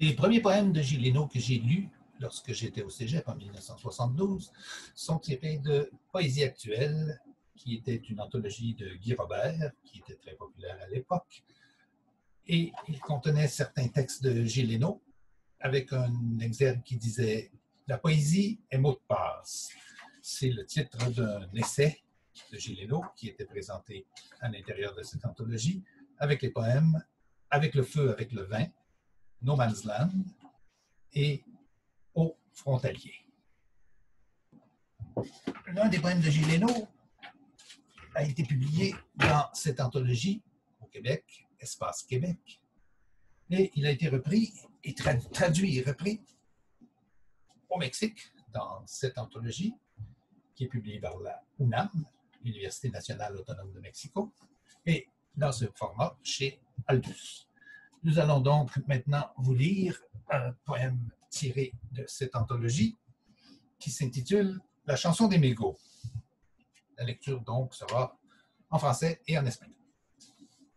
Les premiers poèmes de Gilles Leno que j'ai lus lorsque j'étais au Cégep en 1972 sont tirés de Poésie actuelle, qui était une anthologie de Guy Robert, qui était très populaire à l'époque. Et il contenait certains textes de Gilles Leno avec un exergue qui disait « La poésie est mot de passe ». C'est le titre d'un essai de Gilles Leno qui était présenté à l'intérieur de cette anthologie avec les poèmes « Avec le feu, avec le vin », No Man's Land et Au frontalier. L'un des poèmes de Gilles Leno a été publié dans cette anthologie au Québec, Espace Québec, et il a été repris et traduit et repris au Mexique dans cette anthologie qui est publiée par la UNAM, l'Université nationale autonome de Mexico, et dans ce format chez Aldus. Nous allons donc maintenant vous lire un poème tiré de cette anthologie qui s'intitule « La chanson des mégots ». La lecture donc sera en français et en espagnol.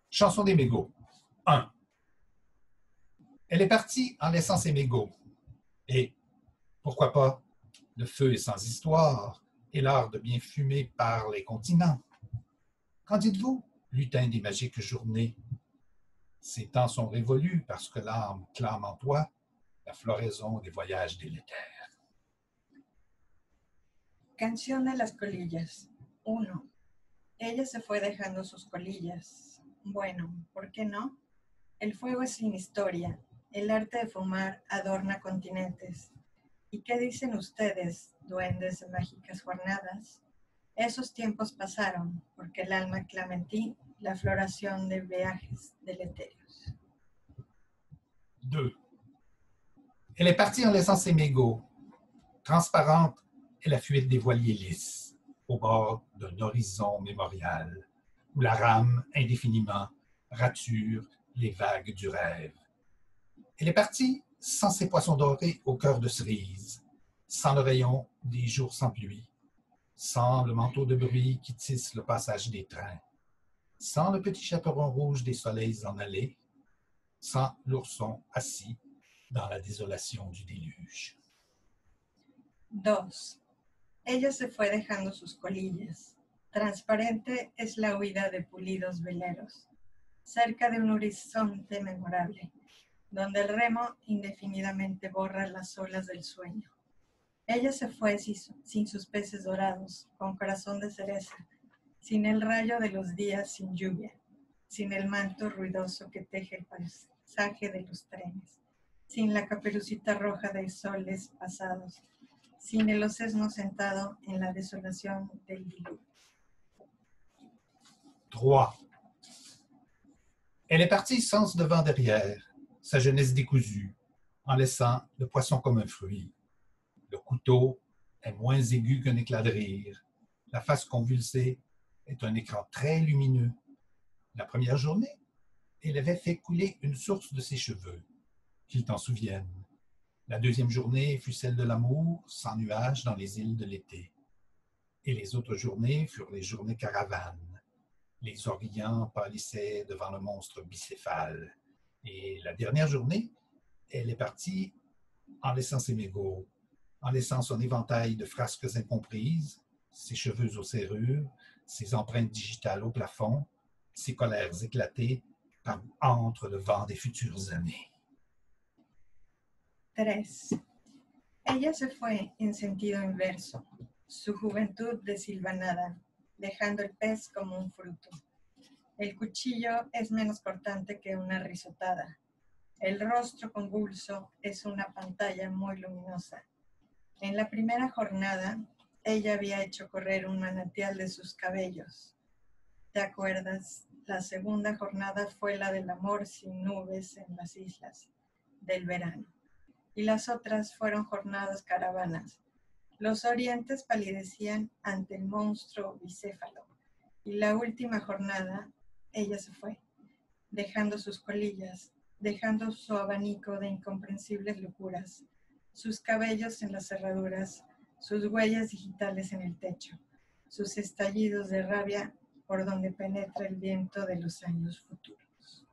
Chanson des mégots. 1. Elle est partie en laissant ses mégots. Et, pourquoi pas, le feu est sans histoire et l'art de bien fumer par les continents. Qu'en dites-vous, lutin des magiques journées? Ces temps sont révolus parce que l'âme clame en toi la floraison des voyages délétères. Canción de las colillas. 1. Ella se fue dejando sus colillas. Bueno, ¿por qué no? El fuego es sin historia. El arte de fumar adorna continentes. ¿Y qué dicen ustedes, duendes de mágicas jornadas? Esos tiempos pasaron, porque el alma clama en ti la floración de viajes deletéreos. 2. Elle est partie en laissant ses mégots. Transparente est la fuite des voiliers lisses, au bord d'un horizon mémorial, où la rame, indéfiniment, rature les vagues du rêve. Elle est partie sans ses poissons dorés au cœur de cerise, sans le rayon des jours sans pluie, sans le manteau de bruit qui tisse le passage des trains, sans le petit chaperon rouge des soleils en allée, sans l'ourson assis dans la désolation du déluge. 2. Ella se fue dejando sus colillas. Transparente es la huida de pulidos veleros, cerca de un horizonte memorable, donde el remo indefinidamente borra las olas del sueño. Ella se fue sin sus peces dorados, con corazón de cereza, sin el rayo de los días sin lluvia, sin el manto ruidoso que teje el paisaje de los trenes, sin la caperucita roja de soles pasados, sin el océano sentado en la desolación del diluvio. 3. Elle est partie sans devant derrière, sa jeunesse décousue, en laissant le poisson comme un fruit. Le couteau est moins aigu qu'un éclat de rire. La face convulsée est un écran très lumineux. La première journée, elle avait fait couler une source de ses cheveux. Qu'il t'en souvienne. La deuxième journée fut celle de l'amour, sans nuages dans les îles de l'été. Et les autres journées furent les journées caravanes. Les orients pâlissaient devant le monstre bicéphale. Et la dernière journée, elle est partie en laissant ses mégots, en laissant son éventail de frasques incomprises, ses cheveux aux serrures, ses empreintes digitales au plafond, ses colères éclatées par entre le vent des futures années. 3. Ella se fue en sentido inverso, su juventud desilvanada, dejando el pez como un fruto. El cuchillo es menos cortante que una risotada. El rostro convulso es una pantalla muy luminosa. En la primera jornada, ella había hecho correr un manantial de sus cabellos. ¿Te acuerdas? La segunda jornada fue la del amor sin nubes en las islas, del verano. Y las otras fueron jornadas caravanas. Los orientes palidecían ante el monstruo bicéfalo. Y la última jornada, ella se fue, dejando sus colillas, dejando su abanico de incomprensibles locuras, sus cabellos en las cerraduras, sus huellas digitales en el techo, sus estallidos de rabia por donde penetra el viento de los años futuros.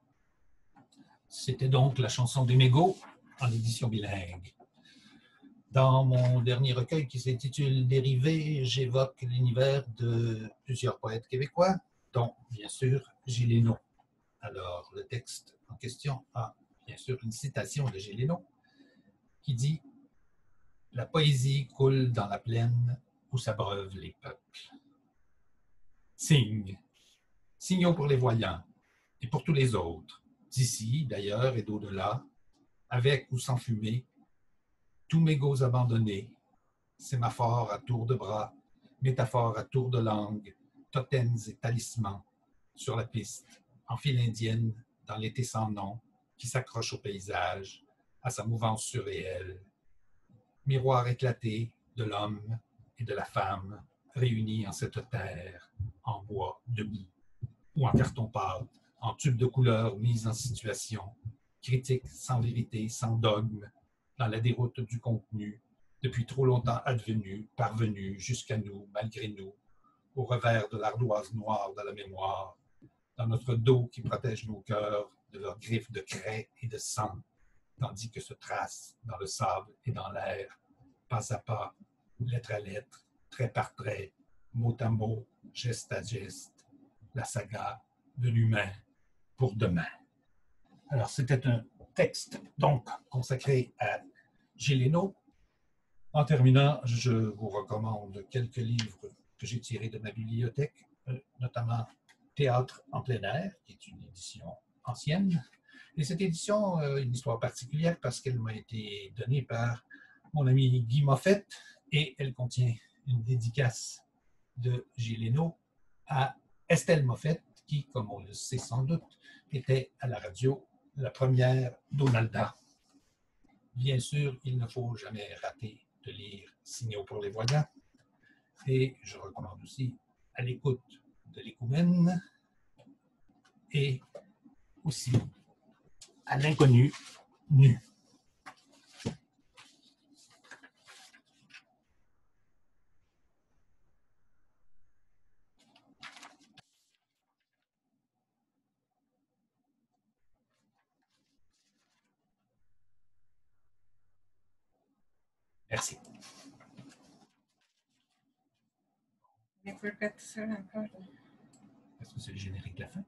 C'était donc la chanson des mégots en édition bilingue. Dans mon dernier recueil qui s'intitule Dérivés, j'évoque l'univers de plusieurs poètes québécois, dont, bien sûr, Gilles Hénaud. Alors, le texte en question a, bien sûr, une citation de Gilles Hénaud qui dit « La poésie coule dans la plaine où s'abreuvent les peuples. » Signe, signaux pour les voyants et pour tous les autres, d'ici, d'ailleurs et d'au-delà, avec ou sans fumée, tous mégots abandonnés, sémaphores à tour de bras, métaphores à tour de langue, totems et talismans, sur la piste, en file indienne, dans l'été sans nom, qui s'accroche au paysage, à sa mouvance surréelle. Miroir éclaté de l'homme et de la femme, réunis en cette terre, en bois, debout, ou en carton-pâte, en tube de couleur mis en situation, critique sans vérité, sans dogme, dans la déroute du contenu, depuis trop longtemps advenu, parvenu jusqu'à nous, malgré nous, au revers de l'ardoise noire de la mémoire, dans notre dos qui protège nos cœurs de leurs griffes de craie et de sang, tandis que se trace dans le sable et dans l'air, pas à pas, lettre à lettre, trait par trait, mot à mot, geste à geste, la saga de l'humain pour demain. Alors, c'était un texte, donc, consacré à Gilles Hénaud. En terminant, je vous recommande quelques livres que j'ai tirés de ma bibliothèque, notamment Théâtre en plein air, qui est une édition ancienne. Et cette édition a une histoire particulière parce qu'elle m'a été donnée par mon ami Guy Moffett et elle contient une dédicace de Gilles Hénaud à Estelle Moffett, qui, comme on le sait sans doute, était à la radio la première Donalda. Bien sûr, il ne faut jamais rater de lire Signaux pour les voyants. Et je recommande aussi À l'écoute de l'écoumène et aussi À l'inconnu nu. Merci. Mais pourquoi tu seras encore là? Est-ce que c'est le générique de la fin?